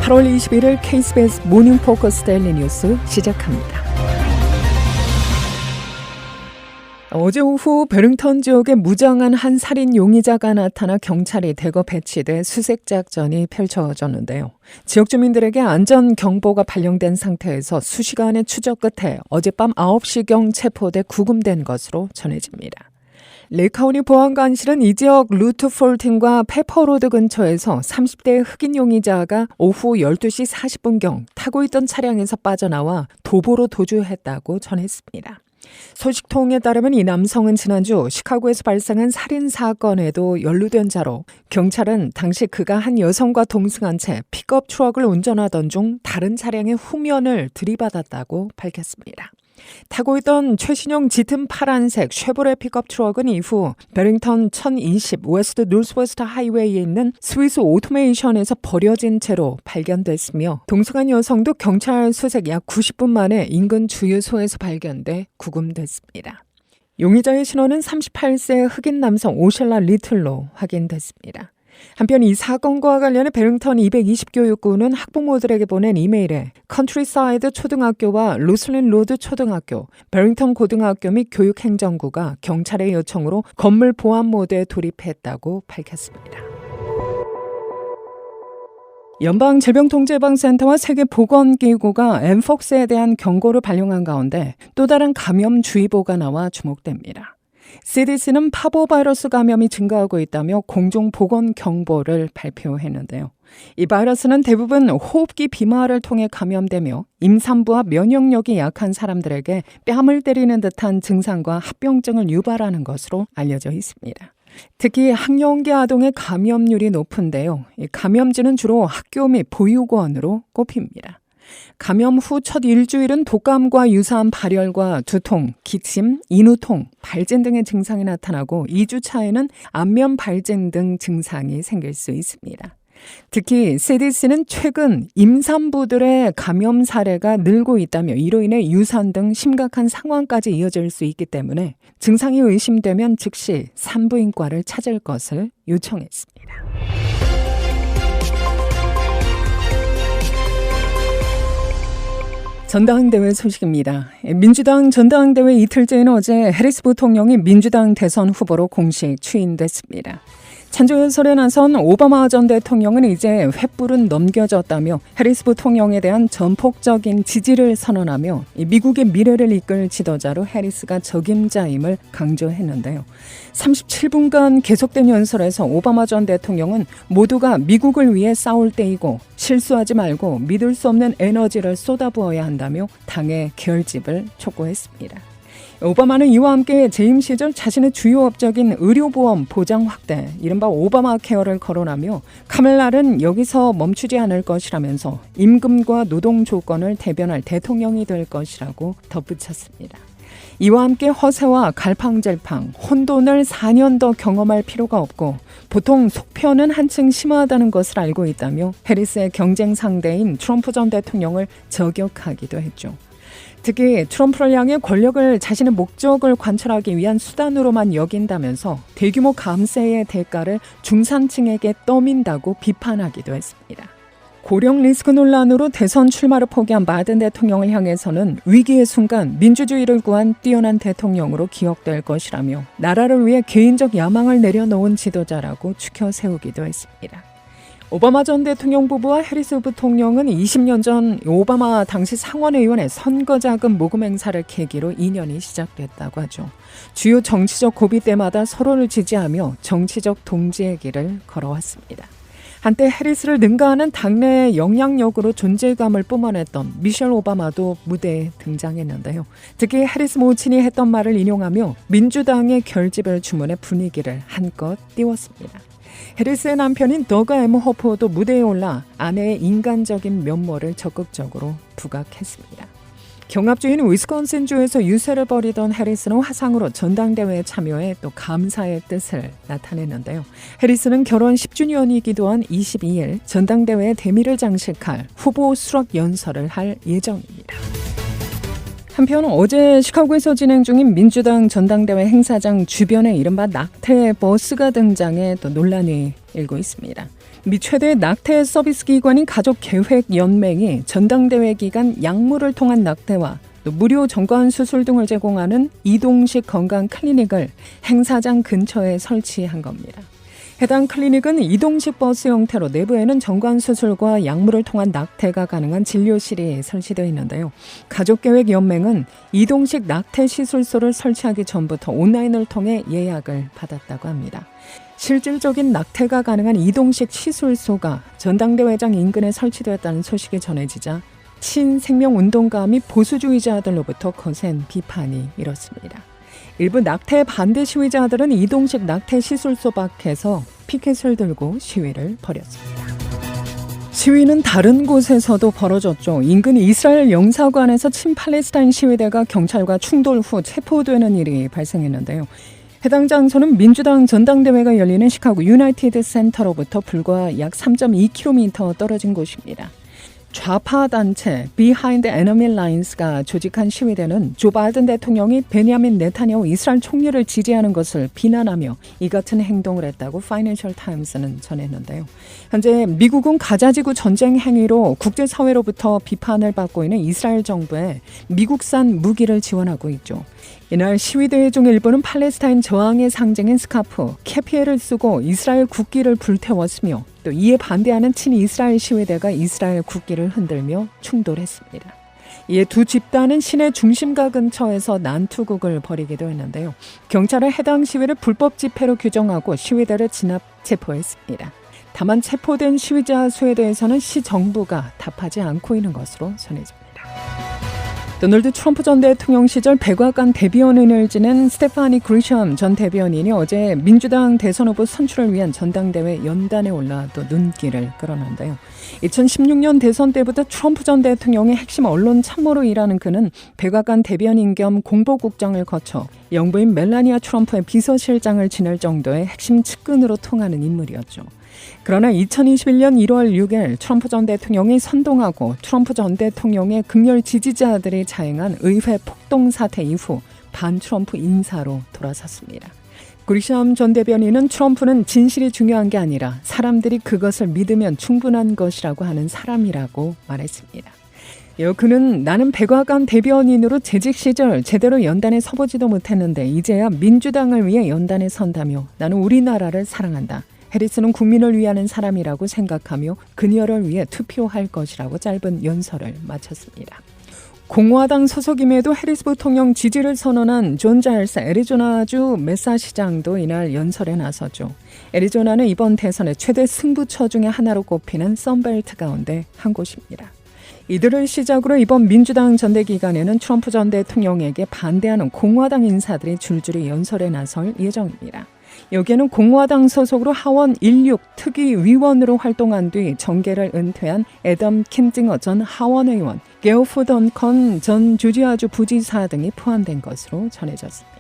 8월 21일 KBS 모닝 포커스 데일리 뉴스 시작합니다. 어제 오후 베링턴 지역에 무장한 한 살인 용의자가 나타나 경찰이 대거 배치돼 수색작전이 펼쳐졌는데요. 지역 주민들에게 안전 경보가 발령된 상태에서 수시간의 추적 끝에 어젯밤 9시경 체포돼 구금된 것으로 전해집니다. 레이카우니 보안관실은 이 지역 루트 14과 페퍼로드 근처에서 30대 흑인 용의자가 오후 12시 40분경 타고 있던 차량에서 빠져나와 도보로 도주했다고 전했습니다. 소식통에 따르면 이 남성은 지난주 시카고에서 발생한 살인 사건에도 연루된 자로 경찰은 당시 그가 한 여성과 동승한 채 픽업 트럭을 운전하던 중 다른 차량의 후면을 들이받았다고 밝혔습니다. 타고 있던 최신형 짙은 파란색 쉐보레 픽업 트럭은 이후 베링턴 1020 웨스트 노스웨스트 하이웨이에 있는 스위스 오토메이션에서 버려진 채로 발견됐으며 동승한 여성도 경찰 수색 약 90분 만에 인근 주유소에서 발견돼 구금됐습니다. 용의자의 신원은 38세 흑인 남성 오셜라 리틀로 확인됐습니다. 한편 이 사건과 관련해 베링턴 220교육구는 학부모들에게 보낸 이메일에 컨트리사이드 초등학교와 루슬린 로드 초등학교, 베링턴 고등학교 및 교육행정구가 경찰의 요청으로 건물 보안 모드에 돌입했다고 밝혔습니다. 연방질병통제예방센터와 세계보건기구가 엠폭스에 대한 경고를 발령한 가운데 또 다른 감염주의보가 나와 주목됩니다. CDC는 파보바이러스 감염이 증가하고 있다며 공중보건 경보를 발표했는데요. 이 바이러스는 대부분 호흡기 비말을 통해 감염되며 임산부와 면역력이 약한 사람들에게 뺨을 때리는 듯한 증상과 합병증을 유발하는 것으로 알려져 있습니다. 특히 학령기 아동의 감염률이 높은데요. 이 감염지는 주로 학교 및 보육원으로 꼽힙니다. 감염 후 첫 일주일은 독감과 유사한 발열과 두통, 기침, 인후통, 발진 등의 증상이 나타나고 2주 차에는 안면 발진 등 증상이 생길 수 있습니다. 특히 CDC는 최근 임산부들의 감염 사례가 늘고 있다며 이로 인해 유산 등 심각한 상황까지 이어질 수 있기 때문에 증상이 의심되면 즉시 산부인과를 찾을 것을 요청했습니다. 전당대회 소식입니다. 민주당 전당대회 이틀째인 어제 해리스 부통령이 민주당 대선 후보로 공식 추인됐습니다. 찬조연설에 나선 오바마 전 대통령은 이제 횃불은 넘겨졌다며 해리스 부통령에 대한 전폭적인 지지를 선언하며 미국의 미래를 이끌 지도자로 해리스가 적임자임을 강조했는데요. 37분간 계속된 연설에서 오바마 전 대통령은 모두가 미국을 위해 싸울 때이고 실수하지 말고 믿을 수 없는 에너지를 쏟아부어야 한다며 당의 결집을 촉구했습니다. 오바마는 이와 함께 재임 시절 자신의 주요 업적인 의료보험 보장 확대, 이른바 오바마 케어를 거론하며 카멜라는 여기서 멈추지 않을 것이라면서 임금과 노동 조건을 대변할 대통령이 될 것이라고 덧붙였습니다. 이와 함께 허세와 갈팡질팡, 혼돈을 4년 더 경험할 필요가 없고 보통 속편은 한층 심하다는 것을 알고 있다며 해리스의 경쟁 상대인 트럼프 전 대통령을 저격하기도 했죠. 특히 트럼프를 향해 권력을 자신의 목적을 관철하기 위한 수단으로만 여긴다면서 대규모 감세의 대가를 중산층에게 떠민다고 비판하기도 했습니다. 고령 리스크 논란으로 대선 출마를 포기한 바이든 대통령을 향해서는 위기의 순간 민주주의를 구한 뛰어난 대통령으로 기억될 것이라며 나라를 위해 개인적 야망을 내려놓은 지도자라고 추켜 세우기도 했습니다. 오바마 전 대통령 부부와 해리스 부통령은 20년 전 오바마 당시 상원의원의 선거자금 모금 행사를 계기로 인연이 시작됐다고 하죠. 주요 정치적 고비 때마다 서로를 지지하며 정치적 동지의 길을 걸어왔습니다. 한때 해리스를 능가하는 당내의 영향력으로 존재감을 뿜어냈던 미셸 오바마도 무대에 등장했는데요. 특히 해리스 모친이 했던 말을 인용하며 민주당의 결집을 주문해 분위기를 한껏 띄웠습니다. 해리스의 남편인 더그 M. 호퍼도 무대에 올라 아내의 인간적인 면모를 적극적으로 부각했습니다. 경합주인 위스콘신주에서 유세를 벌이던 해리스는 화상으로 전당대회에 참여해 또 감사의 뜻을 나타냈는데요. 해리스는 결혼 10주년이기도 한 22일 전당대회에 대미를 장식할 후보 수락 연설을 할 예정입니다. 한편 어제 시카고에서 진행 중인 민주당 전당대회 행사장 주변에 이른바 낙태 버스가 등장해 또 논란이 일고 있습니다. 미 최대 낙태 서비스 기관인 가족계획연맹이 전당대회 기간 약물을 통한 낙태와 또 무료 정관 수술 등을 제공하는 이동식 건강 클리닉을 행사장 근처에 설치한 겁니다. 해당 클리닉은 이동식 버스 형태로 내부에는 정관 수술과 약물을 통한 낙태가 가능한 진료실이 설치되어 있는데요. 가족계획연맹은 이동식 낙태 시술소를 설치하기 전부터 온라인을 통해 예약을 받았다고 합니다. 실질적인 낙태가 가능한 이동식 시술소가 전당대회장 인근에 설치되었다는 소식이 전해지자 친생명운동가 및 보수주의자들로부터 거센 비판이 일었습니다. 일부 낙태 반대 시위자들은 이동식 낙태 시술소 밖에서 피켓을 들고 시위를 벌였습니다. 시위는 다른 곳에서도 벌어졌죠. 인근 이스라엘 영사관에서 친팔레스타인 시위대가 경찰과 충돌 후 체포되는 일이 발생했는데요. 해당 장소는 민주당 전당대회가 열리는 시카고 유나이티드 센터로부터 불과 약 3.2km 떨어진 곳입니다. 좌파 단체 Behind Enemy Lines가 조직한 시위대는 조 바이든 대통령이 베냐민 네타냐후 이스라엘 총리를 지지하는 것을 비난하며 이 같은 행동을 했다고 파이낸셜 타임스는 전했는데요. 현재 미국은 가자지구 전쟁 행위로 국제사회로부터 비판을 받고 있는 이스라엘 정부에 미국산 무기를 지원하고 있죠. 이날 시위대 중 일부는 팔레스타인 저항의 상징인 스카프, 캐피에를 쓰고 이스라엘 국기를 불태웠으며 또 이에 반대하는 친이스라엘 시위대가 이스라엘 국기를 흔들며 충돌했습니다. 이에 두 집단은 시내 중심가 근처에서 난투극을 벌이기도 했는데요. 경찰은 해당 시위를 불법 집회로 규정하고 시위대를 진압 체포했습니다. 다만 체포된 시위자 수에 대해서는 시 정부가 답하지 않고 있는 것으로 전해집니다. 도널드 트럼프 전 대통령 시절 백악관 대변인을 지낸 스테파니 그리샴 전 대변인이 어제 민주당 대선 후보 선출을 위한 전당대회 연단에 올라 또 눈길을 끌었는데요. 2016년 대선 때부터 트럼프 전 대통령의 핵심 언론 참모로 일하는 그는 백악관 대변인 겸 공보국장을 거쳐 영부인 멜라니아 트럼프의 비서실장을 지낼 정도의 핵심 측근으로 통하는 인물이었죠. 그러나 2021년 1월 6일 트럼프 전 대통령이 선동하고 트럼프 전 대통령의 극렬 지지자들이 자행한 의회 폭동 사태 이후 반트럼프 인사로 돌아섰습니다. 그리샴 전 대변인은 트럼프는 진실이 중요한 게 아니라 사람들이 그것을 믿으면 충분한 것이라고 하는 사람이라고 말했습니다. 그는 나는 백악관 대변인으로 재직 시절 제대로 연단에 서보지도 못했는데 이제야 민주당을 위해 연단에 선다며 나는 우리나라를 사랑한다. 해리스는 국민을 위하는 사람이라고 생각하며 그녀를 위해 투표할 것이라고 짧은 연설을 마쳤습니다. 공화당 소속임에도 해리스 부통령 지지를 선언한 존 자일스 애리조나주 메사시장도 이날 연설에 나섰죠. 애리조나는 이번 대선의 최대 승부처 중에 하나로 꼽히는 선벨트 가운데 한 곳입니다. 이들을 시작으로 이번 민주당 전대 기간에는 트럼프 전 대통령에게 반대하는 공화당 인사들이 줄줄이 연설에 나설 예정입니다. 여기에는 공화당 소속으로 하원 16 특위위원으로 활동한 뒤 정계를 은퇴한 애덤 킨징어 전 하원 의원, 게오프 던컨 전 조지아주 부지사 등이 포함된 것으로 전해졌습니다.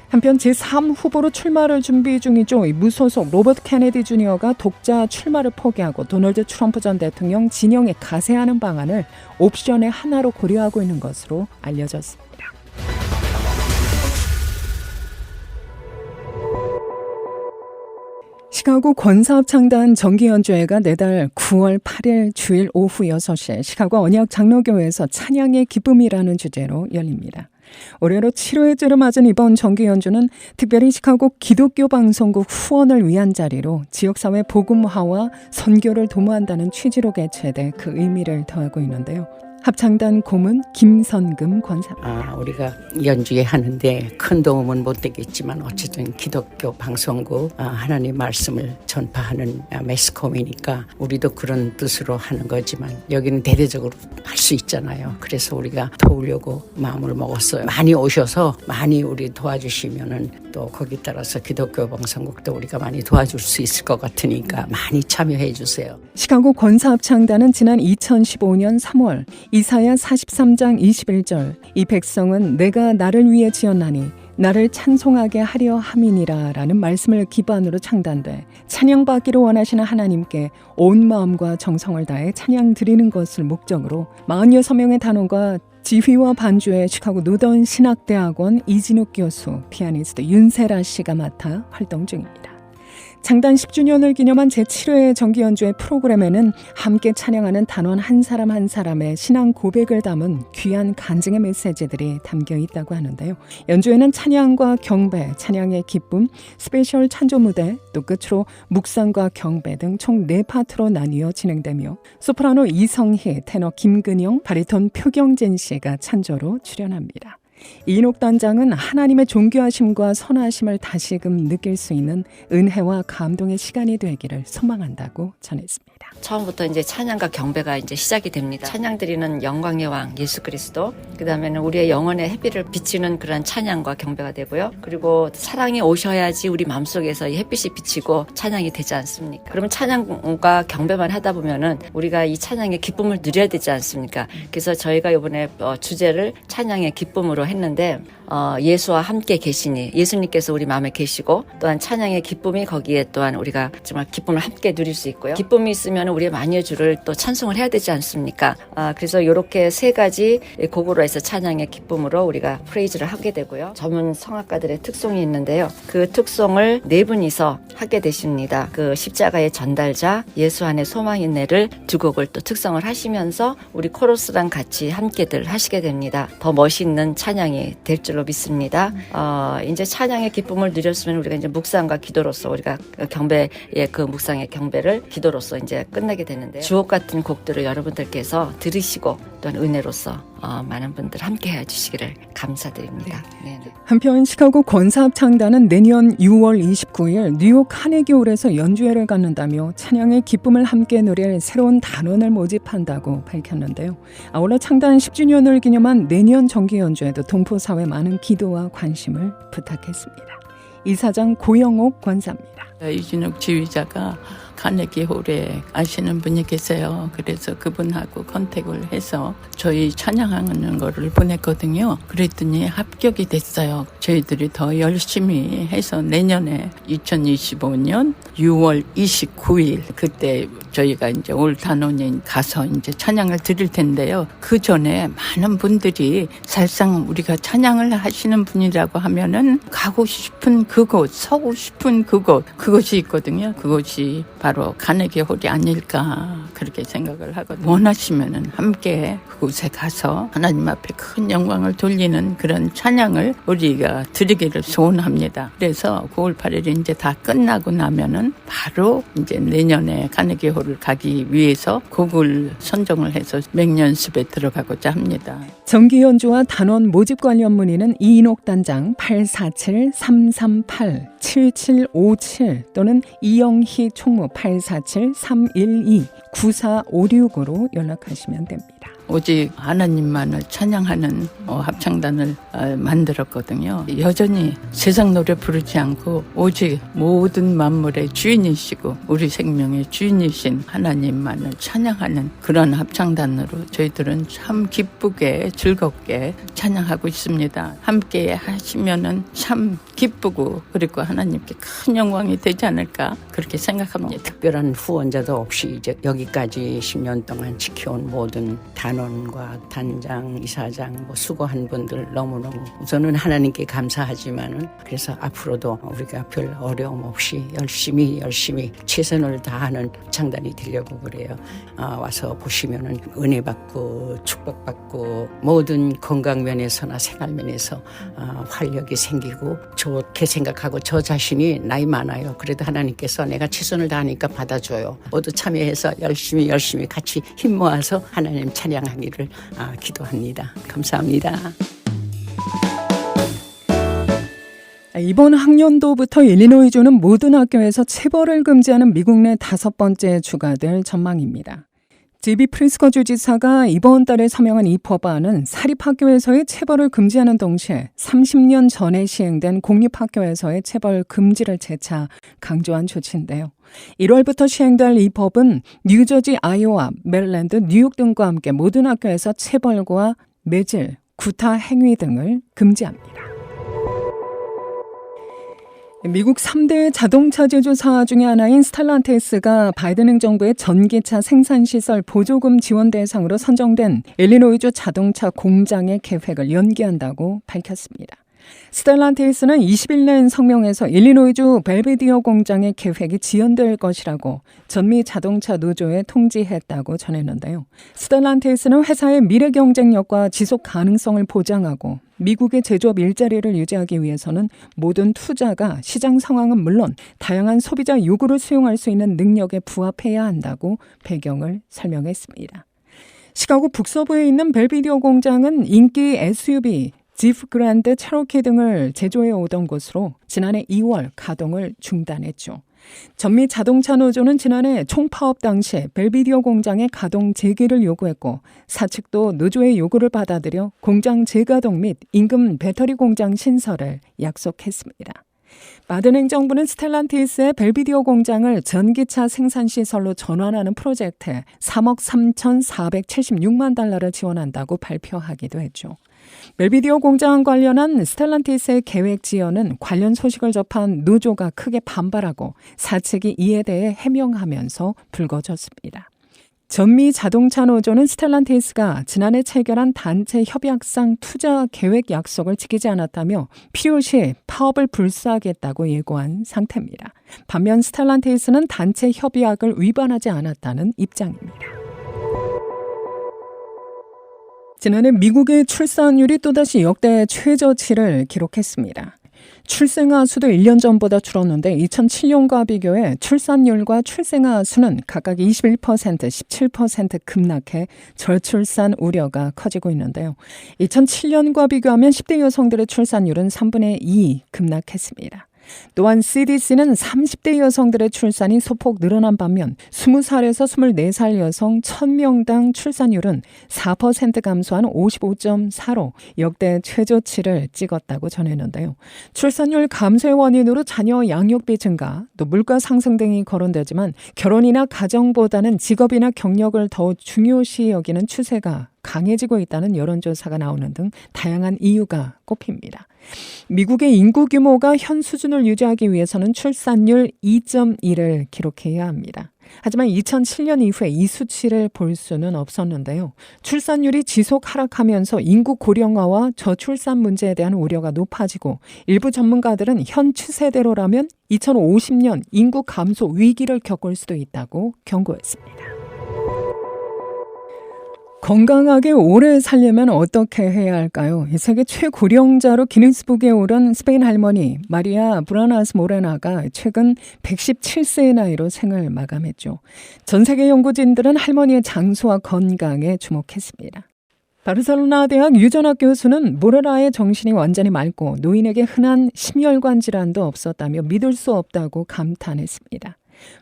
한편 제3 후보로 출마를 준비 중이죠. 무소속 로버트 케네디 주니어가 독자 출마를 포기하고 도널드 트럼프 전 대통령 진영에 가세하는 방안을 옵션의 하나로 고려하고 있는 것으로 알려졌습니다. 시카고 권사합창단 정기연주회가 내달 9월 8일 주일 오후 6시에 시카고 언약 장로교회에서 찬양의 기쁨이라는 주제로 열립니다. 올해로 7회째를 맞은 이번 정기연주는 특별히 시카고 기독교 방송국 후원을 위한 자리로 지역사회 복음화와 선교를 도모한다는 취지로 개최돼 그 의미를 더하고 있는데요. 합창단 고문 김선금 권사. 우리가 연주회 하는데 큰 도움은 못 되겠지만 어쨌든 기독교 방송국 하나님 말씀을 전파하는 매스컴이니까 우리도 그런 뜻으로 하는 거지만 여기는 대대적으로 할 수 있잖아요. 그래서 우리가 도우려고 마음을 먹었어요. 많이 오셔서 많이 우리 도와주시면은 또 거기 따라서 기독교 방송국도 우리가 많이 도와줄 수 있을 것 같으니까 많이 참여해 주세요. 시카고 권사합창단은 지난 2015년 3월 이사야 43장 21절 이 백성은 내가 나를 위해 지었나니 나를 찬송하게 하려 함이니라 라는 말씀을 기반으로 창단돼 찬양받기를 원하시는 하나님께 온 마음과 정성을 다해 찬양 드리는 것을 목적으로 46명의 단원과 지휘와 반주에 시카고 노던 신학대학원 이진욱 교수, 피아니스트 윤세라 씨가 맡아 활동 중입니다. 창단 10주년을 기념한 제7회 정기연주회 프로그램에는 함께 찬양하는 단원 한 사람 한 사람의 신앙 고백을 담은 귀한 간증의 메시지들이 담겨 있다고 하는데요. 연주회는 찬양과 경배, 찬양의 기쁨, 스페셜 찬조 무대, 또 끝으로 묵상과 경배 등 총 4파트로 나뉘어 진행되며 소프라노 이성희, 테너 김근영, 바리톤 표경진 씨가 찬조로 출연합니다. 이인옥 단장은 하나님의 존귀하심과 선하심을 다시금 느낄 수 있는 은혜와 감동의 시간이 되기를 소망한다고 전했습니다. 처음부터 이제 찬양과 경배가 이제 시작이 됩니다. 찬양 드리는 영광의 왕 예수 그리스도, 그 다음에는 우리의 영혼의 햇빛을 비치는 그런 찬양과 경배가 되고요. 그리고 사랑이 오셔야지 우리 마음속에서 이 햇빛이 비치고 찬양이 되지 않습니까? 그러면 찬양과 경배만 하다 보면은 우리가 이 찬양의 기쁨을 누려야 되지 않습니까? 그래서 저희가 이번에 주제를 찬양의 기쁨으로 했는데, 예수와 함께 계시니, 예수님께서 우리 마음에 계시고 또한 찬양의 기쁨이 거기에 또한 우리가 정말 기쁨을 함께 누릴 수 있고요. 기쁨이 있으면 우리의 만유의 주를 또 찬송을 해야 되지 않습니까? 그래서 이렇게 세 가지 곡으로 해서 찬양의 기쁨으로 우리가 프레이즈를 하게 되고요. 전문 성악가들의 특송이 있는데요. 그 특송을 네 분이서 하게 되십니다. 그 십자가의 전달자, 예수 안에 소망인네를 두 곡을 또 특성을 하시면서 우리 코러스랑 같이 함께들 하시게 됩니다. 더 멋있는 찬양이 될 줄로 믿습니다. 이제 찬양의 기쁨을 누렸으면 우리가 이제 묵상과 기도로서 우리가 경배의 그 묵상의 경배를 기도로서 이제 끝내게 되는데, 주옥 같은 곡들을 여러분들께서 들으시고 또한 은혜로서 많은 분들 함께 해주시기를 감사드립니다. 네네. 한편 시카고 권사합창단은 내년 6월 29일 뉴욕 카네기홀에서 연주회를 갖는다며 찬양의 기쁨을 함께 누릴 새로운 단원을 모집한다고 밝혔는데요. 아울러 창단 10주년을 기념한 내년 정기 연주회도 동포사회 많은 기도와 관심을 부탁했습니다. 이사장 고영옥 권사입니다. 이진욱 지휘자가 카네기홀에 아시는 분이 계세요. 그래서 그분하고 컨택을 해서 저희 찬양하는 거를 보냈거든요. 그랬더니 합격이 됐어요. 저희들이 더 열심히 해서 내년에 2025년 6월 29일 그때 저희가 이제 올 단원인 가서 이제 찬양을 드릴 텐데요. 그 전에 많은 분들이 사실상 우리가 찬양을 하시는 분이라고 하면은 가고 싶은 그곳, 서고 싶은 그곳이 있거든요. 그곳이 바로 카네기홀이 아닐까 그렇게 생각을 하거든요. 원하시면은 함께 그곳에 가서 하나님 앞에 큰 영광을 돌리는 그런 찬양을 우리가 드리기를 소원합니다. 그래서 9월 8일이 이제 다 끝나고 나면은 바로 이제 내년에 카네기홀을 가기 위해서 곡을 선정을 해서 맹연습에 들어가고자 합니다. 정기 연주와 단원 모집 관련 문의는 이인옥 단장 847-338-7757 또는 이영희 총무 847-312-9456으로 연락하시면 됩니다. 오직 하나님만을 찬양하는 합창단을 만들었거든요. 여전히 세상 노래 부르지 않고 오직 모든 만물의 주인이시고 우리 생명의 주인이신 하나님만을 찬양하는 그런 합창단으로 저희들은 참 기쁘게 즐겁게 찬양하고 있습니다. 함께 하시면은 참 기쁘고 그리고 하나님께 큰 영광이 되지 않을까 그렇게 생각합니다. 특별한 후원자도 없이 이제 여기까지 10년 동안 지켜온 모든 단원과 단장, 이사장 수고한 분들 너무너무 저는 하나님께 감사하지만은 그래서 앞으로도 우리가 별 어려움 없이 열심히 최선을 다하는 창단이 되려고 그래요. 와서 보시면은 은혜 받고 축복받고 모든 건강 면에서나 생활 면에서 활력이 생기고 좋게 생각하고 저 자신이 나이 많아요. 그래도 하나님께서 내가 최선을 다하니까 받아줘요. 모두 참여해서 열심히 같이 힘 모아서 하나님 찬양하기를 기도합니다. 감사합니다. 이번 학년도부터 일리노이주는 모든 학교에서 체벌을 금지하는 미국 내 5번째 주가 될 전망입니다. 제비 프리스커 주지사가 이번 달에 서명한 이 법안은 사립학교에서의 체벌을 금지하는 동시에 30년 전에 시행된 공립학교에서의 체벌 금지를 재차 강조한 조치인데요. 1월부터 시행될 이 법은 뉴저지, 아이오와, 메릴랜드, 뉴욕 등과 함께 모든 학교에서 체벌과 매질, 구타 행위 등을 금지합니다. 미국 3대 자동차 제조사 중에 하나인 스텔란티스가 바이든 행정부의 전기차 생산시설 보조금 지원 대상으로 선정된 일리노이주 자동차 공장의 계획을 연기한다고 밝혔습니다. 스텔란티스는 20일 낸 성명에서 일리노이주 벨비디어 공장의 계획이 지연될 것이라고 전미 자동차 노조에 통지했다고 전했는데요. 스텔란티스는 회사의 미래 경쟁력과 지속 가능성을 보장하고 미국의 제조업 일자리를 유지하기 위해서는 모든 투자가 시장 상황은 물론 다양한 소비자 요구를 수용할 수 있는 능력에 부합해야 한다고 배경을 설명했습니다. 시카고 북서부에 있는 벨비디어 공장은 인기 SUV, 지프 그랜드, 체로키 등을 제조해 오던 곳으로 지난해 2월 가동을 중단했죠. 전미 자동차 노조는 지난해 총파업 당시 벨비디어 공장의 가동 재개를 요구했고 사측도 노조의 요구를 받아들여 공장 재가동 및 임금 배터리 공장 신설을 약속했습니다. 바든 행정부는 스텔란티스의 벨비디어 공장을 전기차 생산시설로 전환하는 프로젝트에 3억 3,476만 달러를 지원한다고 발표하기도 했죠. 벨비디어 공장 관련한 스텔란티스의 계획 지연은 관련 소식을 접한 노조가 크게 반발하고 사측이 이에 대해 해명하면서 불거졌습니다. 전미 자동차 노조는 스텔란티스가 지난해 체결한 단체 협약상 투자 계획 약속을 지키지 않았다며 필요시 파업을 불사하겠다고 예고한 상태입니다. 반면 스텔란티스는 단체 협약을 위반하지 않았다는 입장입니다. 지난해 미국의 출산율이 또다시 역대 최저치를 기록했습니다. 출생아 수도 1년 전보다 줄었는데 2007년과 비교해 출산율과 출생아 수는 각각 21%, 17% 급락해 저출산 우려가 커지고 있는데요. 2007년과 비교하면 10대 여성들의 출산율은 3분의 2 급락했습니다. 또한 CDC는 30대 여성들의 출산이 소폭 늘어난 반면 20살에서 24살 여성 1000명당 출산율은 4% 감소한 55.4로 역대 최저치를 찍었다고 전했는데요. 출산율 감소의 원인으로 자녀 양육비 증가, 또 물가 상승 등이 거론되지만 결혼이나 가정보다는 직업이나 경력을 더 중요시 여기는 추세가 강해지고 있다는 여론조사가 나오는 등 다양한 이유가 꼽힙니다. 미국의 인구 규모가 현 수준을 유지하기 위해서는 출산율 2.1을 기록해야 합니다. 하지만 2007년 이후에 이 수치를 볼 수는 없었는데요. 출산율이 지속 하락하면서 인구 고령화와 저출산 문제에 대한 우려가 높아지고 일부 전문가들은 현 추세대로라면 2050년 인구 감소 위기를 겪을 수도 있다고 경고했습니다. 건강하게 오래 살려면 어떻게 해야 할까요? 세계 최고령자로 기네스북에 오른 스페인 할머니 마리아 브라나스 모레나가 최근 117세의 나이로 생을 마감했죠. 전 세계 연구진들은 할머니의 장수와 건강에 주목했습니다. 바르셀로나 대학 유전학 교수는 모레나의 정신이 완전히 맑고 노인에게 흔한 심혈관 질환도 없었다며 믿을 수 없다고 감탄했습니다.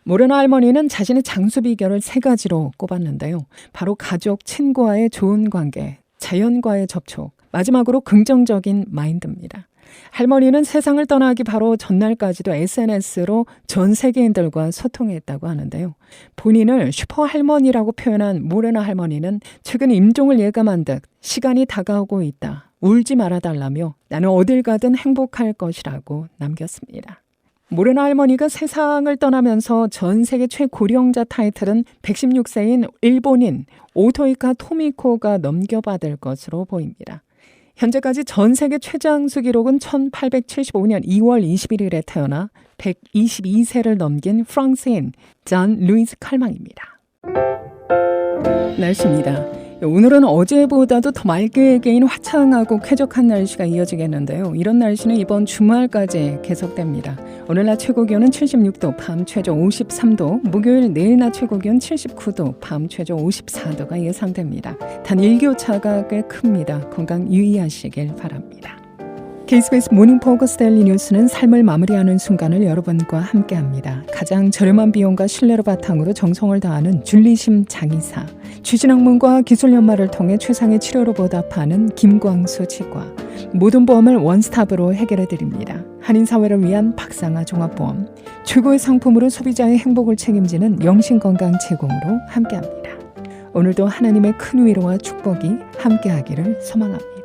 모레나 할머니는 자신의 장수 비결을 3가지로 꼽았는데요. 바로 가족, 친구와의 좋은 관계, 자연과의 접촉, 마지막으로 긍정적인 마인드입니다. 할머니는 세상을 떠나기 바로 전날까지도 SNS로 전 세계인들과 소통했다고 하는데요. 본인을 슈퍼 할머니라고 표현한 모레나 할머니는 최근 임종을 예감한 듯 시간이 다가오고 있다. 울지 말아달라며 나는 어딜 가든 행복할 것이라고 남겼습니다. 모레나 할머니가 세상을 떠나면서 전 세계 최고령자 타이틀은 116세인 일본인 오토이카 토미코가 넘겨받을 것으로 보입니다. 현재까지 전 세계 최장수 기록은 1875년 2월 21일에 태어나 122세를 넘긴 프랑스인 잔 루이스 칼망입니다. 날씨입니다. 오늘은 어제보다도 더 맑게 개인 화창하고 쾌적한 날씨가 이어지겠는데요. 이런 날씨는 이번 주말까지 계속됩니다. 오늘 낮 최고기온은 76도, 밤 최저 53도, 목요일 내일 낮 최고기온 79도, 밤 최저 54도가 예상됩니다. 단 일교차가 꽤 큽니다. 건강 유의하시길 바랍니다. KBS 모닝 포커스 데일리 뉴스는 삶을 마무리하는 순간을 여러분과 함께합니다. 가장 저렴한 비용과 신뢰를 바탕으로 정성을 다하는 줄리심 장의사, 추진학문과 기술 연마를 통해 최상의 치료로 보답하는 김광수 치과, 모든 보험을 원스톱으로 해결해드립니다. 한인사회를 위한 박상아 종합보험, 최고의 상품으로 소비자의 행복을 책임지는 영신건강 제공으로 함께합니다. 오늘도 하나님의 큰 위로와 축복이 함께하기를 소망합니다.